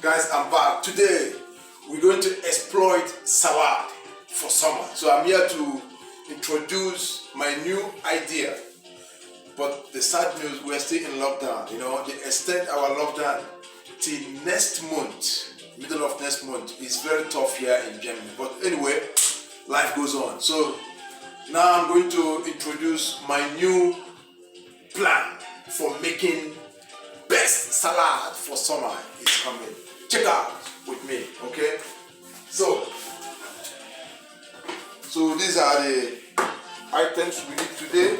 Guys, I'm back. Today we're going to exploit salad for summer. So I'm here to introduce my new idea. But the sad news, we're still in lockdown. You know, they extend our lockdown till next month, middle of next month. It's very tough here in Germany. But anyway, life goes on. So now I'm going to introduce my new plan for making best salad for summer. Is coming. Check out with me, okay? So these are the items we need today.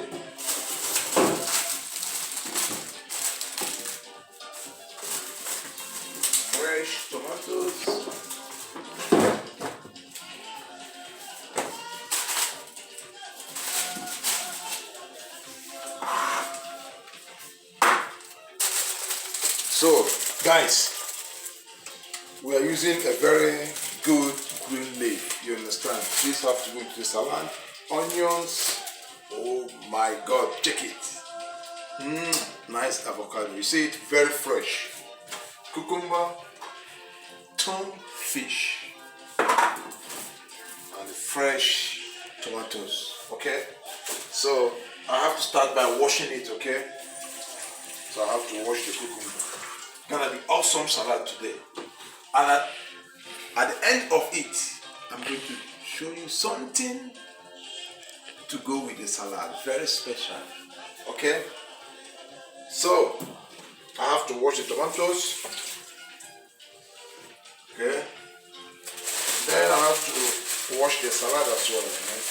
Fresh tomatoes. So, guys, we are using a very good green leaf, you understand? These have to go into the salad. Onions, oh my god, check it. Nice avocado, you see it, very fresh. Cucumber, tom fish, and the fresh tomatoes, okay? So, I have to start by washing it, okay? So I have to wash the cucumber. Gonna be awesome salad today. And at the end of it, I'm going to show you something to go with the salad. Very special. Okay? So, I have to wash the tomatoes. Okay? Then I have to wash the salad as well. Right?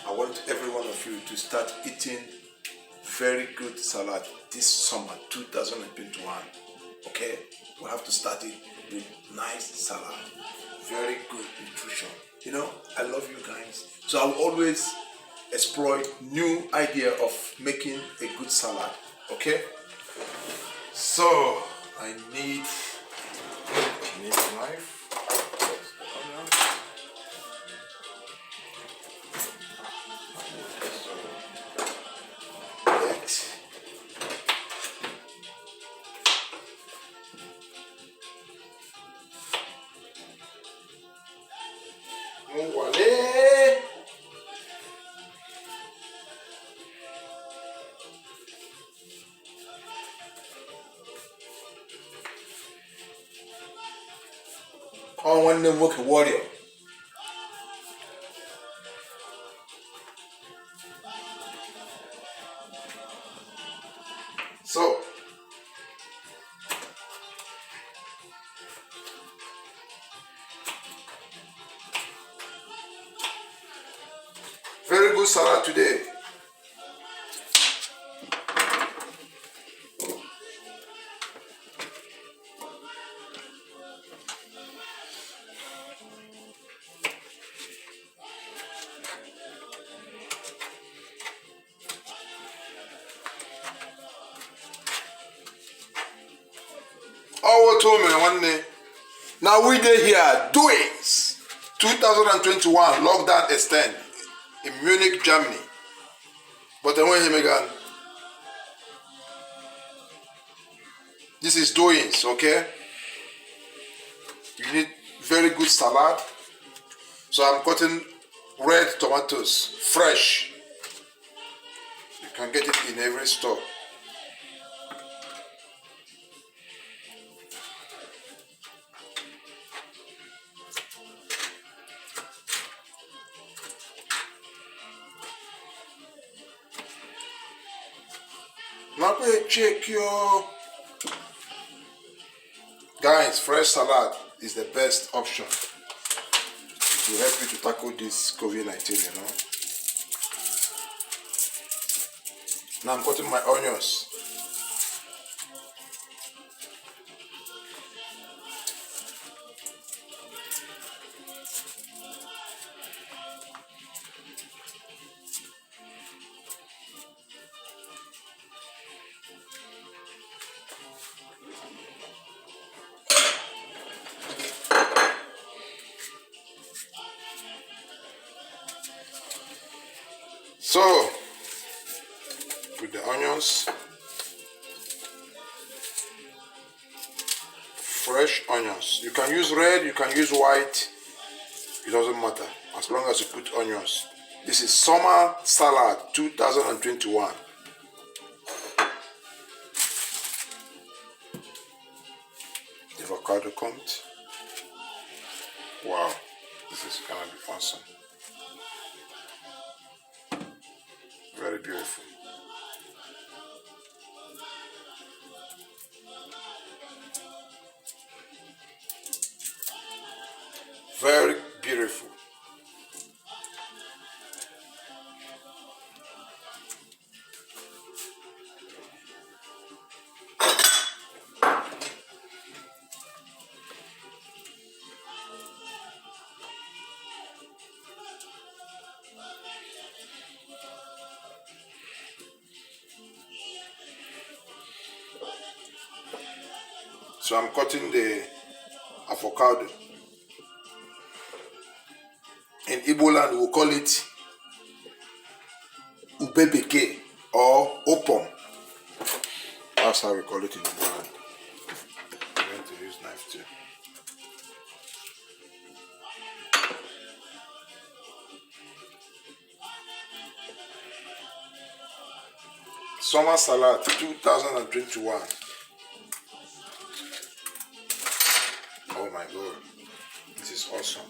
I want every one of you to start eating very good salad this summer 2021. Okay, we have to start it with nice salad, very good nutrition. You know, I love you guys, so I will always exploit new idea of making a good salad. Okay, so I need a knife. On one name work warrior. So very good salad today. Oh, told me one day. Now we dey here doings 2021 lockdown extend in Munich, Germany. But then when him again, this is doings, okay? You need very good salad. So I'm cutting red tomatoes, fresh. You can get it in every store. Now check your guys. Fresh salad is the best option to help you to tackle this COVID-19. You know. Now I'm cutting my onions. So put the onions. Fresh onions. You can use red, you can use white. It doesn't matter as long as you put onions. This is Summer Salad 2021. The avocado comes. Wow, this is gonna be awesome. Very beautiful. Very beautiful. So I'm cutting the avocado. In Igbo land, we'll call it ubebeke or opom. That's how we call it in Igbo land. I'm going to use knife too. Summer Salad 2021. Oh my God, this is awesome.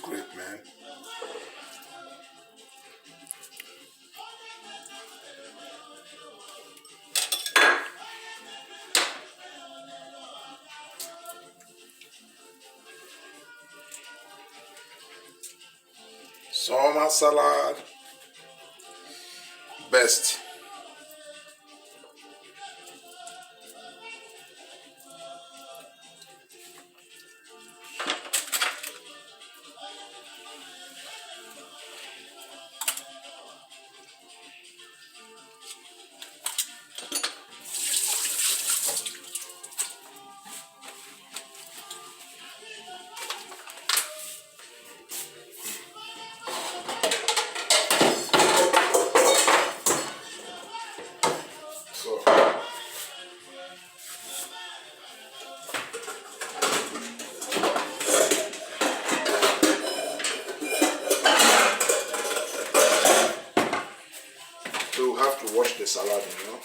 Great, man. Summer salad, best. So you have to wash the salad, you know.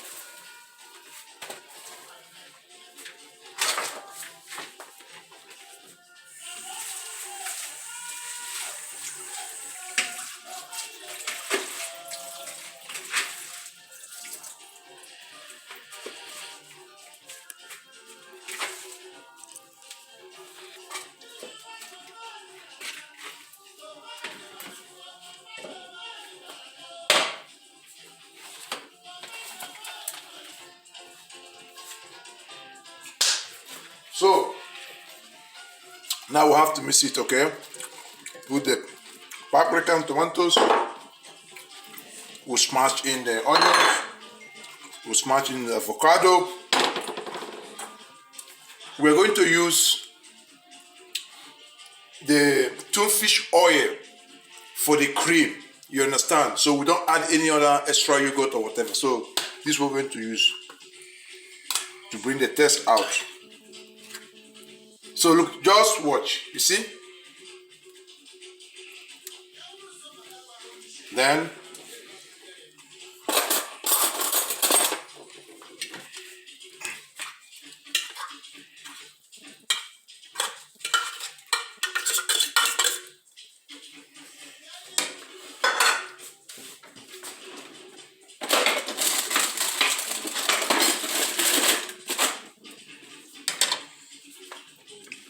So now we have to mix it, okay? Put the paprika and tomatoes. We'll smash in the onions. We'll smash in the avocado. We're going to use the toothfish oil for the cream. You understand? So we don't add any other extra yogurt or whatever. So this is what we're going to use to bring the taste out. So look, just watch. You see? Then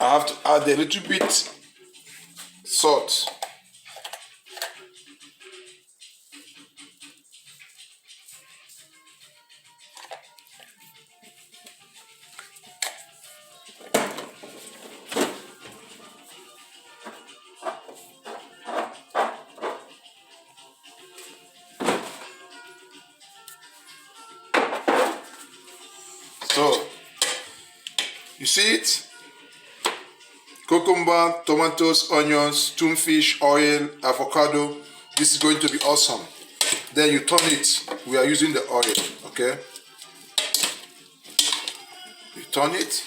I have to add a little bit salt. So, you see it? Cucumber, tomatoes, onions, stonefish, oil, avocado. This is going to be awesome. Then you turn it. We are using the oil, okay? You turn it.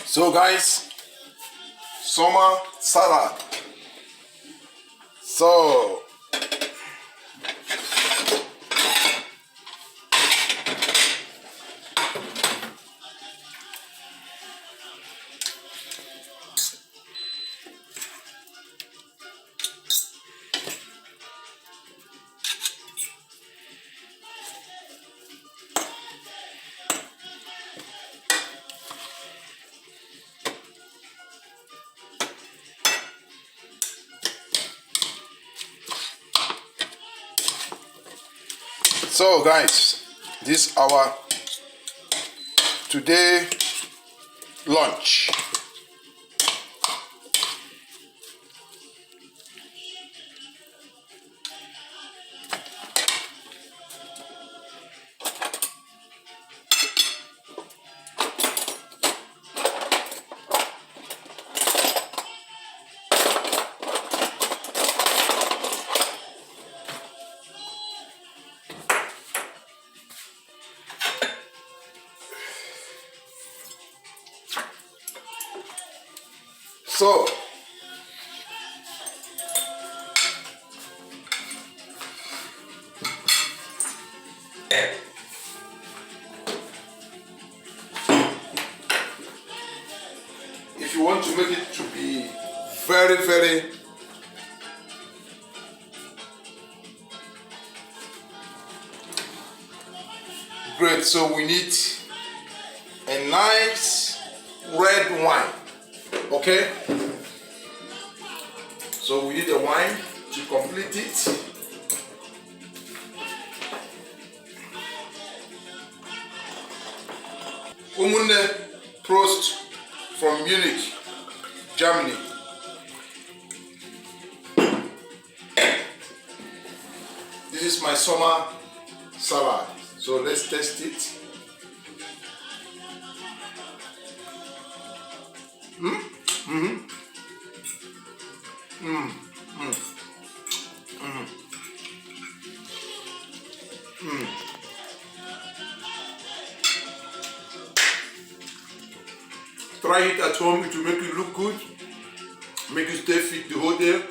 So guys, summer salad. So guys, this is our today lunch. So if you want to make it to be very, very great, so we need a nice red wine. Okay, so we need a wine to complete it. Umune Prost from Munich, Germany. This is my summer salad, so let's test it. Try it at home, it will make you look good, make you stay fit the whole day.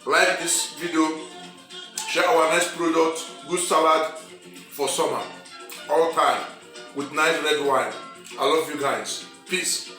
Like this video, share our nice product, good salad for summer, all time, with nice red wine. I love you guys. Peace.